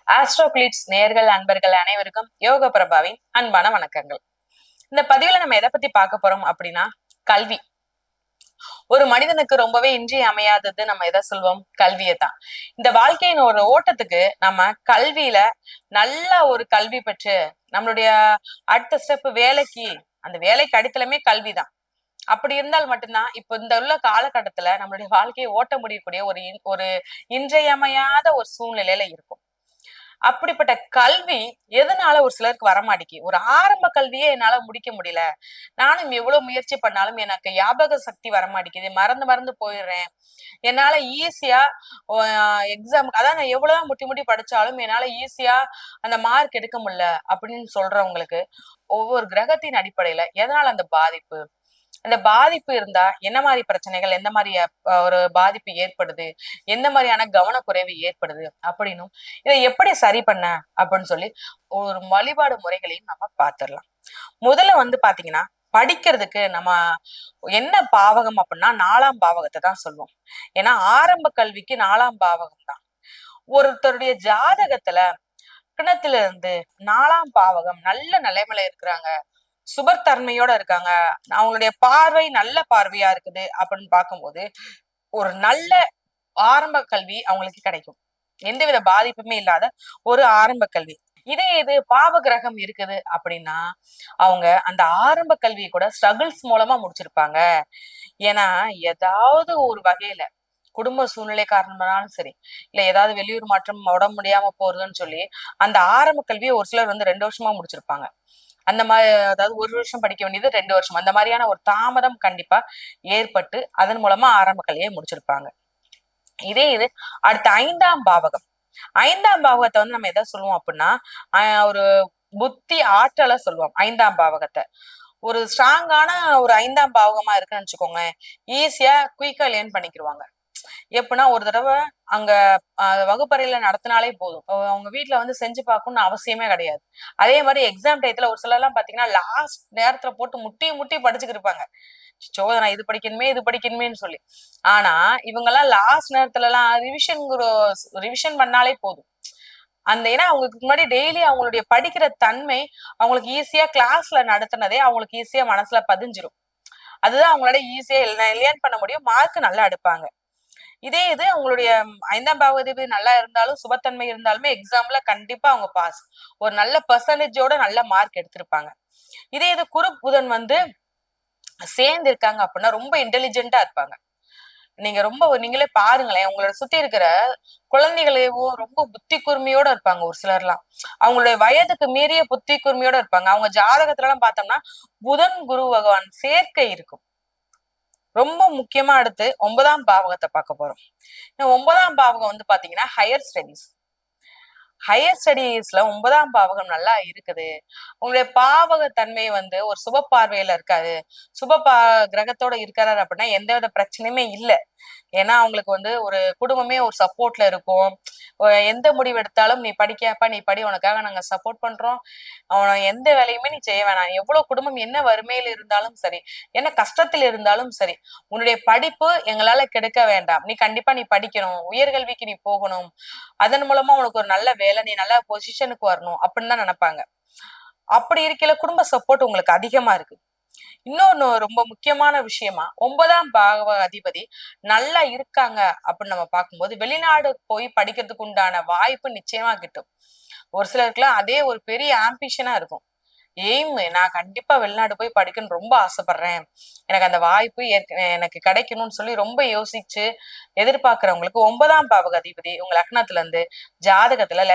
ஆஸ்ட்ரோகிளிட்ஸ் நேயர்கள் அன்பர்கள் அனைவருக்கும் யோக பிரபாவின் அன்பான வணக்கங்கள். இந்த பதிவுல நம்ம எதை பத்தி பார்க்க போறோம் அப்படின்னா, கல்வி. ஒரு மனிதனுக்கு ரொம்பவே இன்றியமையாதது நம்ம எதை சொல்வோம்? கல்வியை தான். இந்த வாழ்க்கையின் ஒரு ஓட்டத்துக்கு நம்ம கல்வியில நல்ல ஒரு கல்வி பெற்று நம்மளுடைய அடுத்த ஸ்டெப் வேலைக்கு, அந்த வேலைக்கு அடித்தளமே கல்விதான். அப்படி இருந்தால் மட்டும்தான் இப்ப இந்த உள்ள காலகட்டத்துல நம்மளுடைய வாழ்க்கையை ஓட்ட முடியக்கூடிய ஒரு இன்றியமையாத ஒரு சூழ்நிலையில இருக்கும். அப்படிப்பட்ட கல்வி எதனால ஒரு சிலருக்கு வரமாட்டேங்கி? ஒரு ஆரம்ப கல்வியே என்னால முடிக்க முடியல. நானும் எவ்வளவு முயற்சி பண்ணாலும் எனக்கு ஞாபக சக்தி வரமாட்டேங்குது. மறந்து மறந்து போயிடுறேன். என்னால ஈஸியா எக்ஸாம் அதான் நான் எவ்வளவுதான் முட்டி முட்டி படிச்சாலும் என்னால ஈஸியா அந்த மார்க் எடுக்க முடியல அப்படின்னு சொல்றவங்களுக்கு ஒவ்வொரு கிரகத்தின் அடிப்படையில எதனால அந்த பாதிப்பு? அந்த பாதிப்பு இருந்தா என்ன மாதிரி பிரச்சனைகள், எந்த மாதிரி ஒரு பாதிப்பு ஏற்படுது, எந்த மாதிரியான கவனக்குறைவு ஏற்படுது அப்படின்னும் இதை எப்படி சரி பண்ண அப்படின்னு சொல்லி ஒரு வழிபாடு முறைகளையும் நம்ம பார்த்திடலாம். முதல்ல பாத்தீங்கன்னா, படிக்கிறதுக்கு நம்ம என்ன பாவகம் அப்படின்னா 4ஆம் பாவகத்தை தான் சொல்லுவோம். ஏன்னா ஆரம்ப கல்விக்கு 4ஆம் பாவகம் தான். ஒருத்தருடைய ஜாதகத்துல கிணத்துல இருந்து 4ஆம் பாவகம் நல்ல நிலைமையில இருக்கிறாங்க, சுபத்தன்மையோட இருக்காங்க, அவங்களுடைய பார்வை நல்ல பார்வையா இருக்குது அப்படின்னு பார்க்கும்போது ஒரு நல்ல ஆரம்ப கல்வி அவங்களுக்கு கிடைக்கும். எந்தவித பாதிப்புமே இல்லாத ஒரு ஆரம்ப கல்வி. இதே இது பாவ கிரகம் இருக்குது அப்படின்னா அவங்க அந்த ஆரம்ப கல்வியை கூட ஸ்ட்ரகிள்ஸ் மூலமா முடிச்சிருப்பாங்க. ஏன்னா ஏதாவது ஒரு வகையில குடும்ப சூழ்நிலை காரணமானாலும் சரி, இல்ல ஏதாவது வெளியூர் மாற்றம் உடம்பு முடியாம போறதுன்னு சொல்லி அந்த ஆரம்ப கல்வியை ஒரு சிலர் 2 வருஷமா முடிச்சிருப்பாங்க. அந்த மாதிரி அதாவது 1 வருஷம் படிக்க வேண்டியது 2 வருஷம், அந்த மாதிரியான ஒரு தாமதம் கண்டிப்பா ஏற்பட்டு அதன் மூலமா ஆரம்ப கல்வியை முடிச்சிருப்பாங்க. இதே இது அடுத்த 5ஆம் பாவகம். 5ஆம் பாவகத்தை நம்ம எதை சொல்லுவோம் அப்படின்னா, ஒரு புத்தி ஆற்றலை சொல்லுவோம் 5ஆம் பாவகத்தை. ஒரு ஸ்ட்ராங்கான ஒரு 5ஆம் பாவகமா இருக்குன்னு வச்சுக்கோங்க, ஈஸியா குயிக்கா லேர்ன் பண்ணிக்கிருவாங்க. எப்படின்னா ஒரு தடவை அங்க வகுப்பறையில நடத்தினாலே போதும், அவங்க வீட்டுல செஞ்சு பார்க்கணும்னு அவசியமே கிடையாது. அதே மாதிரி எக்ஸாம் டயத்துல ஒரு சிலர் எல்லாம் பாத்தீங்கன்னா லாஸ்ட் நேரத்துல போட்டு முட்டி முட்டி படிச்சுக்கிட்டு இருப்பாங்க. நான் இது படிக்கணுமே இது படிக்கணுமேன்னு சொல்லி. ஆனா இவங்க எல்லாம் லாஸ்ட் நேரத்துல எல்லாம் ரிவிஷன் பண்ணாலே போதும். ஏன்னா அவங்களுக்கு முன்னாடி டெய்லி அவங்களுடைய படிக்கிற தன்மை அவங்களுக்கு ஈஸியா கிளாஸ்ல நடத்தினதே அவங்களுக்கு ஈஸியா மனசுல பதிஞ்சிரும். அதுதான் அவங்களால ஈஸியா லேர்ன் பண்ண முடியும், மார்க் நல்லா எடுப்பாங்க. இதே இது அவங்களுடைய 5ஆம் பாவாதிபதி நல்லா இருந்தாலும் சுபத்தன்மை இருந்தாலுமே எக்ஸாம்ல கண்டிப்பா அவங்க பாஸ், ஒரு நல்ல பெர்சன்டேஜோட நல்ல மார்க் எடுத்திருப்பாங்க. இதே இது குரு புதன் சேர்ந்து இருக்காங்க அப்படின்னா ரொம்ப இன்டெலிஜென்ட்டா இருப்பாங்க. நீங்களே பாருங்களேன், உங்களோட சுத்தி இருக்கிற குழந்தைகளையோ ரொம்ப புத்தி கூர்மையோட இருப்பாங்க. ஒரு சிலர்லாம் அவங்களுடைய வயதுக்கு மீறிய புத்தி கூர்மையோட இருப்பாங்க. அவங்க ஜாதகத்துல எல்லாம் பார்த்தோம்னா புதன் குரு பகவான் சேர்க்கை இருக்கும். ரொம்ப முக்கியமா அடுத்து 9ஆம் பாவகத்தை பார்க்க போறோம். 9ஆம் பாவகம் பாத்தீங்கன்னா ஹையர் ஸ்டடீஸ். ஹையர் ஸ்டடீஸ்ல 9ஆம் பாவகம் நல்லா இருக்குது. உங்களுடைய பாவக தன்மை ஒரு சுப பார்வையில இருக்காது. கிரகத்தோட இருக்கிறாரு அப்படின்னா எந்தவித பிரச்சனையுமே இல்ல. ஏன்னா அவங்களுக்கு ஒரு குடும்பமே ஒரு சப்போர்ட்ல இருக்கும். எந்த முடிவு எடுத்தாலும் நீ படிக்கப்பா, நீ படி, உனக்காக நாங்க சப்போர்ட் பண்றோம், அவன எந்த வேலையுமே நீ செய்ய வேணாம், எவ்வளவு குடும்பம் என்ன வறுமையில இருந்தாலும் சரி, என்ன கஷ்டத்தில் இருந்தாலும் சரி, உன்னுடைய படிப்பு எங்களால கெடுக்க வேண்டாம், நீ கண்டிப்பா நீ படிக்கணும், உயர்கல்விக்கு நீ போகணும், அதன் மூலமா உனக்கு ஒரு நல்ல வேலை, நீ நல்ல பொசிஷனுக்கு வரணும் அப்படின்னு தான் நினைப்பாங்க. அப்படி இருக்கல குடும்ப சப்போர்ட் உங்களுக்கு அதிகமா இருக்கு. இன்னொன்னு ரொம்ப முக்கியமான விஷயமா 9ஆம் பாவ அதிபதி நல்லா இருக்காங்க அப்படின்னு நம்ம பார்க்கும்போது வெளிநாடு போய் படிக்கிறதுக்கு உண்டான வாய்ப்பு நிச்சயமா கிட்டும். ஒரு சிலருக்குலாம் அதே ஒரு பெரிய ஆம்பிஷனா இருக்கும். எய்ம், நான் கண்டிப்பா வெளிநாடு போய் படிக்கணும்னு ரொம்ப ஆசைப்படுறேன், எனக்கு அந்த வாய்ப்பு எனக்கு கிடைக்கணும்னு சொல்லி ரொம்ப யோசிச்சு எதிர்பார்க்கிறவங்களுக்கு 9ஆம் பாவக அதிபதி உங்க லக்னத்துல ஜாதகத்துல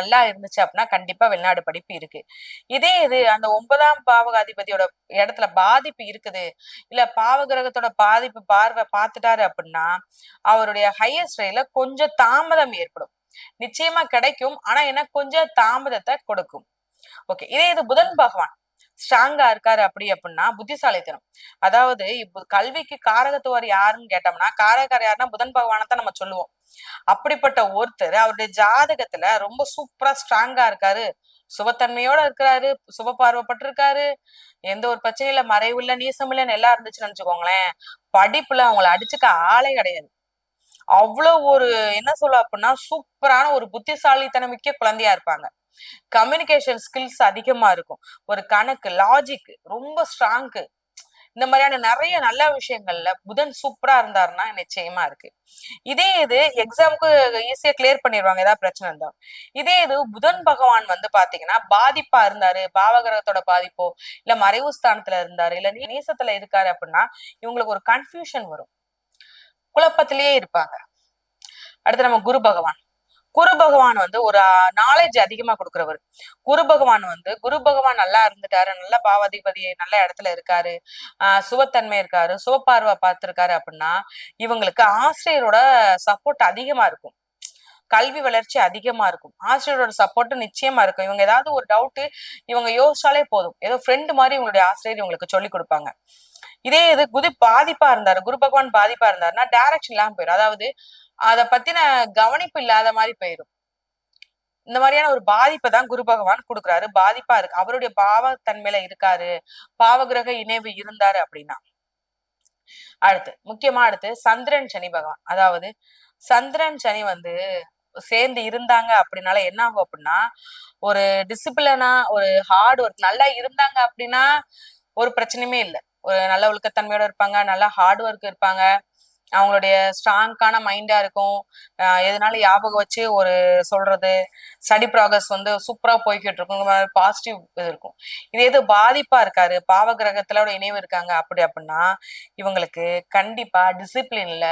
நல்லா இருந்துச்சு அப்படின்னா கண்டிப்பா வெளிநாடு படிப்பு இருக்கு. இதே இது அந்த 9ஆம் பாவக அதிபதியோட இடத்துல பாதிப்பு இருக்குது, இல்ல பாவ கிரகத்தோட பாதிப்பு பார்வை பார்த்துட்டாரு அப்படின்னா அவருடைய ஹையர் ஸ்டடியில கொஞ்சம் தாமதம் ஏற்படும். நிச்சயமா கிடைக்கும், ஆனா எனக்கு கொஞ்சம் தாமதத்தை கொடுக்கும். ஓகே, இதே இது புதன் பகவான் ஸ்ட்ராங்கா இருக்காரு அப்படின்னா புத்திசாலித்தனம். அதாவது இப்போ கல்விக்கு காரகத்துவர் யாருன்னு கேட்டோம்னா காரகர் யாருன்னா புதன் பகவானத்தான் நம்ம சொல்லுவோம். அப்படிப்பட்ட ஒருத்தர் அவருடைய ஜாதகத்துல ரொம்ப சூப்பரா ஸ்ட்ராங்கா இருக்காரு, சுபத்தன்மையோட இருக்கிறாரு, சுப பார்வைப்பட்டிருக்காரு, எந்த ஒரு பிரச்சனையில மறைவுள்ள நீசமில்லன்னு எல்லாம் இருந்துச்சுன்னு நினைச்சுக்கோங்களேன், படிப்புல அவங்களை அடிச்சுக்க ஆளே கிடையாது. அவ்வளவு ஒரு என்ன சொல்ல அப்படின்னா சூப்பரான ஒரு புத்திசாலித்தனமிக்க குழந்தையா இருப்பாங்க. கம்யூனிகேஷன் ஸ்கில்ஸ் அதிகமா இருக்கும். ஒரு கணக்கு, லாஜிக் ரொம்ப ஸ்ட்ராங்கு. இந்த மாதிரியான நிறைய நல்ல விஷயங்கள்ல புதன் சூப்பரா இருந்தாருன்னா நிச்சயமா இருக்கு. இதே இது எக்ஸாமுக்கு ஈஸியா கிளியர் பண்ணிடுவாங்க ஏதாவது பிரச்சனை இருந்தா. இதே இது புதன் பகவான் வந்து பாத்தீங்கன்னா பாதிப்பா இருந்தாரு, பாவகிரகத்தோட பாதிப்போ இல்ல மறைவு ஸ்தானத்துல இருந்தாரு இல்ல நீசத்துல இருக்காரு அப்படின்னா இவங்களுக்கு ஒரு கன்ஃபியூஷன் வரும், குழப்பத்திலேயே இருப்பாங்க. அடுத்து நம்ம குரு பகவான். குரு பகவான் வந்து ஒரு நாலேஜ் அதிகமா கொடுக்குறவர். குரு பகவான் நல்லா இருந்துட்டாரு, நல்ல பாவாதிபதி நல்ல இடத்துல இருக்காரு, சுபத்தன்மை இருக்காரு, சுபப்பார்வை பார்த்திருக்காரு அப்படின்னா இவங்களுக்கு ஆசிரியரோட சப்போர்ட் அதிகமா இருக்கும், கல்வி வளர்ச்சி அதிகமா இருக்கும், ஆசிரியரோட சப்போர்ட் நிச்சயமா இருக்கும். இவங்க ஏதாவது ஒரு டவுட் இவங்க யோசிச்சாலே போதும், ஏதோ ஃப்ரெண்டு மாதிரி இவங்களுடைய ஆசிரியர் இவங்களுக்கு சொல்லி கொடுப்பாங்க. இதே இது பாதிப்பா இருந்தாரு, குரு பகவான் பாதிப்பா இருந்தாருன்னா டைரக்ஷன் இல்லாம போயிடும், அதாவது அத பத்தின கவனிப்பு இல்லாத மாதிரி போயிடும். இந்த மாதிரியான ஒரு பாதிப்பை தான் குரு பகவான் கொடுக்குறாரு. பாதிப்பா இருக்கு, அவருடைய பாவத்தன்மையில இருக்காரு, பாவகிரக இணைவு இருந்தாரு அப்படின்னா. அடுத்து சந்திரன் சனி பகவான். அதாவது சந்திரன் சனி வந்து சேர்ந்து இருந்தாங்க அப்படின்னால என்ன ஆகும் அப்படின்னா ஒரு டிசிப்ளினா ஒரு ஹார்ட் ஒர்க் நல்லா இருந்தாங்க அப்படின்னா ஒரு பிரச்சனையுமே இல்லை, ஒரு நல்ல ஒழுக்கத்தன்மையோட இருப்பாங்க, நல்லா ஹார்ட் ஒர்க் இருப்பாங்க, அவங்களுடைய ஸ்ட்ராங்கான மைண்டா இருக்கும், எதனால ஞாபகம் வச்சு ஒரு சொல்றது ஸ்டடி ப்ராக்ரஸ் வந்து சூப்பரா போய்கிட்டு இருக்கும், பாசிட்டிவ் இது இருக்கும். இது எது பாதிப்பா இருக்காரு, பாவ கிரகத்திலோட இணைவு இருக்காங்க அப்படி அப்படின்னா இவங்களுக்கு கண்டிப்பா டிசிப்ளின் இல்ல,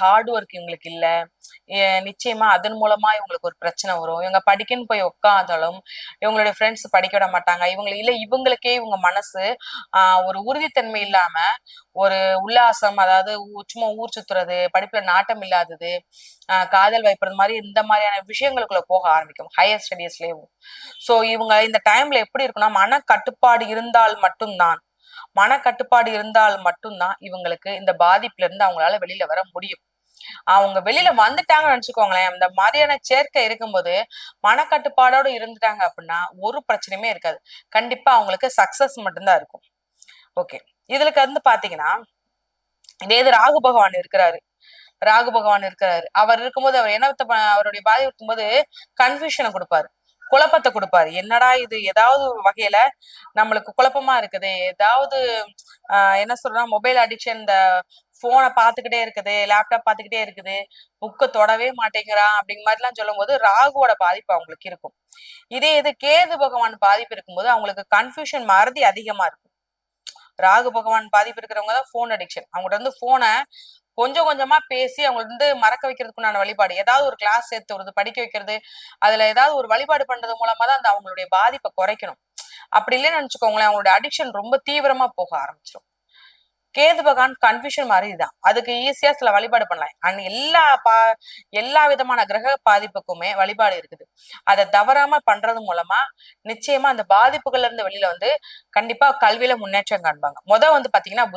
ஹார்ட் ஒர்க் இவங்களுக்கு இல்ல, நிச்சயமா அதன் மூலமா இவங்களுக்கு ஒரு பிரச்சனை வரும். இவங்க படிக்கன்னு போய் உட்காந்தாலும் இவங்களுடைய ஃப்ரெண்ட்ஸ் படிக்க விட மாட்டாங்க, இவங்களுக்கே இவங்க மனசு ஒரு உறுதித்தன்மை இல்லாம ஒரு உல்லாசம், அதாவது சும்மா ஊர் சுத்துறது, படிப்புல நாட்டம் இல்லாதது, காதல் வைப்பது மாதிரி இந்த மாதிரியான விஷயங்களுக்குள்ள போக ஆரம்பிக்கும் ஹையர் ஸ்டடீஸ்லயும். சோ இவங்க இந்த டைம்ல எப்படி இருக்குன்னா மனக்கட்டுப்பாடு இருந்தால் மட்டும்தான் இவங்களுக்கு இந்த பாதிப்புல இருந்து அவங்களால வெளியில வர முடியும். அவங்க வெளியில வந்துட்டாங்கன்னு நினைச்சுக்கோங்களேன், இந்த மாதிரியான சேர்க்கை இருக்கும்போது மனக்கட்டுப்பாடோட இருந்துட்டாங்க அப்படின்னா ஒரு பிரச்சனையுமே இருக்காது, கண்டிப்பா அவங்களுக்கு சக்சஸ் மட்டும்தான் இருக்கும். ஓகே, இதுக்கு வந்து பாத்தீங்கன்னா இதே இது ராகு பகவான் இருக்கிறாரு, அவர் இருக்கும்போது அவர் என்ன அவருடைய பாதி இருக்கும்போது கன்ஃபியூஷனை கொடுப்பாரு, குழப்பத்தை கொடுப்பாரு. என்னடா இது, ஏதாவது ஒரு வகையில நம்மளுக்கு குழப்பமா இருக்குது, ஏதாவது என்ன சொல்றா மொபைல் அடிக்ஷன், இந்த போனை பாத்துக்கிட்டே இருக்குது, லேப்டாப் பாத்துக்கிட்டே இருக்குது, புக்கை தொடவே மாட்டேங்கிறான் அப்படிங்கிற மாதிரி எல்லாம் சொல்லும் போது ராகுவோட பாதிப்பு அவங்களுக்கு இருக்கும். இதே இது கேது பகவான் பாதிப்பு இருக்கும்போது அவங்களுக்கு கன்ஃபியூஷன் மறதி அதிகமா இருக்கும். ராகு பகவான் பாதிப்பு இருக்கிறவங்க தான் போன் அடிக்ஷன், அவங்கள்ட்ட வந்து போனை கொஞ்சம் கொஞ்சமா பேசி அவங்க வந்து மறக்க வைக்கிறதுக்குண்டான வழிபாடு, ஏதாவது ஒரு கிளாஸ் சேர்த்து வருது படிக்க வைக்கிறது, அதுல ஏதாவது ஒரு வழிபாடு பண்றது மூலமா தான் அந்த அவங்களுடைய பாதிப்பை குறைக்கணும். அப்படி இல்லைன்னு நினைச்சுக்கோங்களேன், அவங்களுடைய அடிக்ஷன் ரொம்ப தீவிரமா போக ஆரம்பிச்சிடும். கேது பகவான் கன்ஃபியூஷன் மாதிரிதான், அதுக்கு ஈஸியா சில வழிபாடு பண்ணலாம். அண்ட் எல்லா விதமான கிரக பாதிப்புக்குமே வழிபாடு இருக்குது, அதை தவறாம பண்றது மூலமா நிச்சயமா அந்த பாதிப்புகள்ல இருந்து வெளியில வந்து கண்டிப்பா கல்வியில முன்னேற்றம் காண்பாங்க. வந்து பாத்தீங்கன்னா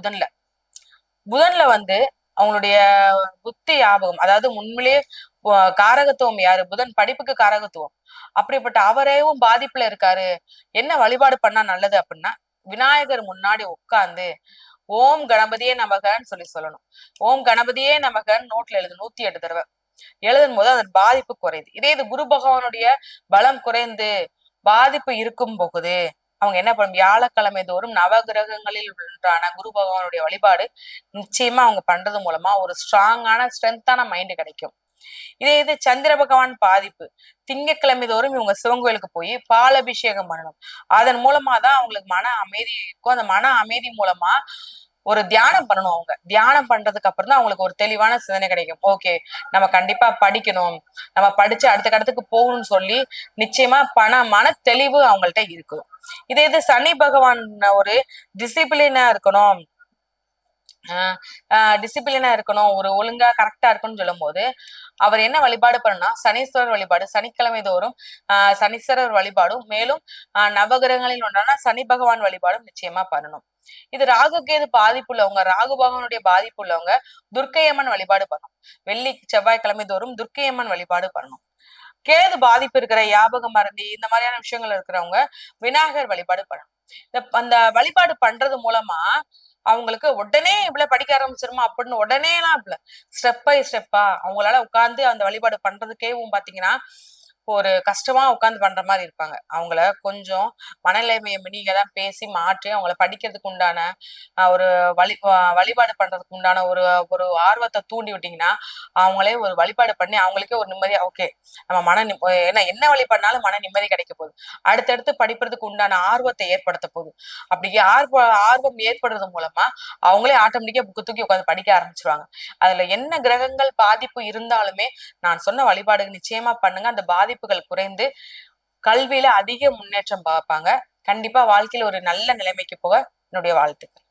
புதன்ல வந்து அவங்களுடைய புத்தி ஞாபகம், அதாவது உண்மையிலேயே காரகத்துவம் யாரு, புதன் படிப்புக்கு காரகத்துவம், அப்படிப்பட்ட அவரேவும் பாதிப்புல இருக்காரு. என்ன வழிபாடு பண்ணா நல்லது அப்படின்னா விநாயகர் முன்னாடி உட்கார்ந்து ஓம் கணபதியே நமகன்னு சொல்லணும். ஓம் கணபதியே நமகன்னு நோட்ல எழுது 108 தடவை. எழுதும் போது அதன் பாதிப்பு குறையுது. இதே இது குரு பகவானுடைய பலம் குறைந்து பாதிப்பு இருக்கும் போகுது அவங்க என்ன பண்ணும், வியாழக்கிழமை தோறும் நவகிரகங்களில் ஒன்றான குரு பகவானுடைய வழிபாடு நிச்சயமா அவங்க பண்றது மூலமா ஒரு ஸ்ட்ரென்த்தான மைண்ட் கிடைக்கும். இதே இது சந்திர பகவான் பாதிப்பு திங்கட்கிழமை தோறும் இவங்க சிவன் கோயிலுக்கு போய் பால் அபிஷேகம் பண்ணணும், அதன் மூலமா தான் அவங்களுக்கு மன அமைதி இருக்கும். அந்த மன அமைதி மூலமா ஒரு தியானம் பண்ணணும், அவங்க தியானம் பண்றதுக்கு அப்புறம் தான் அவங்களுக்கு ஒரு தெளிவான சிந்தனை கிடைக்கும். ஓகே, நம்ம கண்டிப்பா படிக்கணும், நம்ம படிச்சு அடுத்த கடத்துக்கு போகணும்னு சொல்லி நிச்சயமா மன தெளிவு அவங்கள்ட்ட இருக்கும். இதே இது சனி பகவான் ஒரு டிசிப்ளினா இருக்கணும், டிசிப்ளினா இருக்கணும், ஒரு ஒழுங்கா கரெக்டா இருக்கணும்னு சொல்லும் போது அவர் என்ன வழிபாடு பண்ணா சனீஸ்வரர் வழிபாடு, சனிக்கிழமை தோறும் சனீஸ்வரர் வழிபாடும் மேலும் நவகிரகங்களில் ஒன்றான சனி பகவான் வழிபாடும் நிச்சயமா பண்ணணும். இது ராகு கேது பாதிப்புள்ளவங்க, ராகு பகவானுடைய பாதிப்பு உள்ளவங்க துர்க்கையம்மன் வழிபாடு பண்ணணும், வெள்ளி செவ்வாய்க்கிழமை தோறும் துர்க்கையம்மன் வழிபாடு பண்ணணும். கேது பாதிப்பு இருக்கிற ஞாபகம் மறதி இந்த மாதிரியான விஷயங்கள் இருக்கிறவங்க விநாயகர் வழிபாடு பண்ணணும். அந்த வழிபாடு பண்றது மூலமா அவங்களுக்கு உடனே இவ்வளவு படிக்க ஆரம்பிச்சிருமா அப்படின்னு உடனே எல்லாம் இல்ல, ஸ்டெப் பை ஸ்டெப்பா அவங்களால உட்கார்ந்து அந்த வழிபாடு பண்றதுக்கேவும் பாத்தீங்கன்னா ஒரு கஷ்டமா உட்கார்ந்து பண்ற மாதிரி இருப்பாங்க. அவங்கள கொஞ்சம் மனநிலைமையை நீங்க தான் பேசி மாற்றி அவங்கள படிக்கிறதுக்கு உண்டான ஒரு வழிபாடு பண்றதுக்கு உண்டான ஒரு ஒரு ஆர்வத்தை தூண்டி விட்டீங்கன்னா அவங்களே ஒரு வழிபாடு பண்ணி அவங்களுக்கே ஒரு நிம்மதியா ஓகே நம்ம ஏன்னா என்ன வழிபாடுனாலும் மன நிம்மதி கிடைக்க போகுது, அடுத்தடுத்து படிப்பதற்கு உண்டான ஆர்வத்தை ஏற்படுத்த போகுது. அப்படி ஆர்வம் ஏற்படுறது மூலமா அவங்களே ஆட்டோமேட்டிக்கா புக்கு தூக்கி உட்காந்து படிக்க ஆரம்பிச்சிருவாங்க. அதுல என்ன கிரகங்கள் பாதிப்பு இருந்தாலுமே நான் சொன்ன வழிபாடுகள் நிச்சயமா பண்ணுங்க, அந்த பாதிப்புகள் குறைந்து கல்வியில அதிக முன்னேற்றம் பார்ப்பாங்க. கண்டிப்பா வாழ்க்கையில ஒரு நல்ல நிலைமைக்கு போக என்னுடைய வாழ்த்துக்கள்.